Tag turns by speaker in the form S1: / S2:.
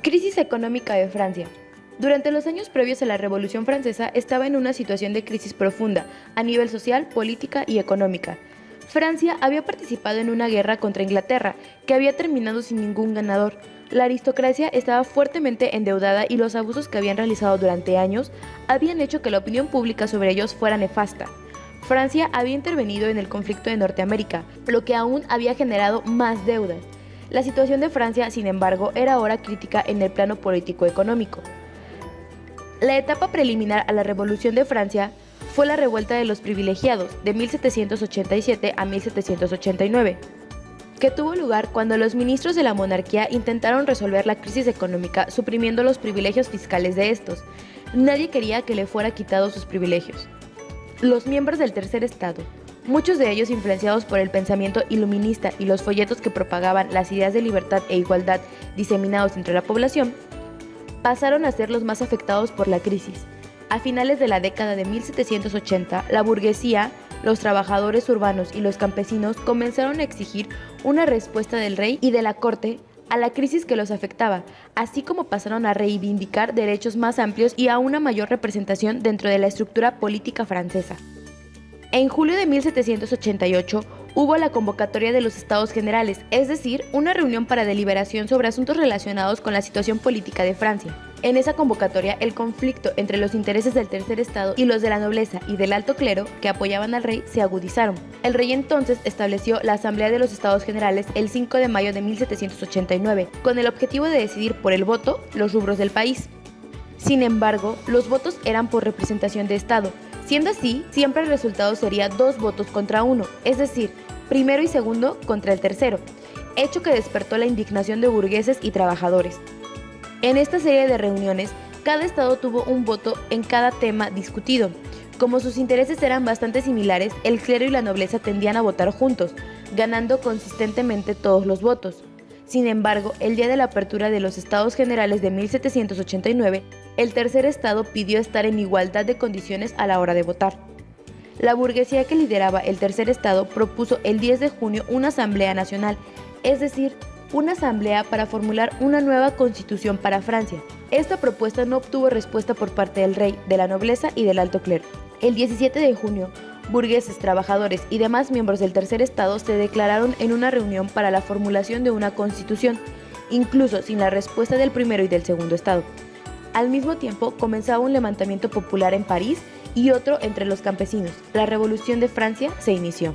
S1: Crisis económica de Francia. Durante los años previos a la Revolución Francesa estaba en una situación de crisis profunda a nivel social, política y económica. Francia había participado en una guerra contra Inglaterra que había terminado sin ningún ganador. La aristocracia estaba fuertemente endeudada y los abusos que habían realizado durante años habían hecho que la opinión pública sobre ellos fuera nefasta. Francia había intervenido en el conflicto de Norteamérica, lo que aún había generado más deudas. La situación de Francia, sin embargo, era ahora crítica en el plano político-económico. La etapa preliminar a la Revolución de Francia fue la Revuelta de los Privilegiados, de 1787 a 1789, que tuvo lugar cuando los ministros de la monarquía intentaron resolver la crisis económica suprimiendo los privilegios fiscales de estos. Nadie quería que le fuera quitados sus privilegios. Los miembros del Tercer Estado, muchos de ellos influenciados por el pensamiento iluminista y los folletos que propagaban las ideas de libertad e igualdad diseminados entre la población, pasaron a ser los más afectados por la crisis. A finales de la década de 1780, la burguesía, los trabajadores urbanos y los campesinos comenzaron a exigir una respuesta del rey y de la corte a la crisis que los afectaba, así como pasaron a reivindicar derechos más amplios y a una mayor representación dentro de la estructura política francesa. En julio de 1788 hubo la convocatoria de los Estados Generales, es decir, una reunión para deliberación sobre asuntos relacionados con la situación política de Francia. En esa convocatoria, el conflicto entre los intereses del Tercer Estado y los de la nobleza y del alto clero, que apoyaban al rey, se agudizaron. El rey entonces estableció la Asamblea de los Estados Generales el 5 de mayo de 1789, con el objetivo de decidir por el voto los rubros del país. Sin embargo, los votos eran por representación de Estado. Siendo así, siempre el resultado sería 2 votos contra 1, es decir, primero y segundo contra el tercero, hecho que despertó la indignación de burgueses y trabajadores. En esta serie de reuniones, cada estado tuvo un voto en cada tema discutido. Como sus intereses eran bastante similares, el clero y la nobleza tendían a votar juntos, ganando consistentemente todos los votos. Sin embargo, el día de la apertura de los Estados Generales de 1789, el Tercer Estado pidió estar en igualdad de condiciones a la hora de votar. La burguesía que lideraba el Tercer Estado propuso el 10 de junio una Asamblea Nacional, es decir, una asamblea para formular una nueva constitución para Francia. Esta propuesta no obtuvo respuesta por parte del rey, de la nobleza y del alto clero. El 17 de junio, burgueses, trabajadores y demás miembros del Tercer Estado se declararon en una reunión para la formulación de una constitución, incluso sin la respuesta del primero y del segundo estado. Al mismo tiempo, comenzaba un levantamiento popular en París y otro entre los campesinos. La Revolución de Francia se inició.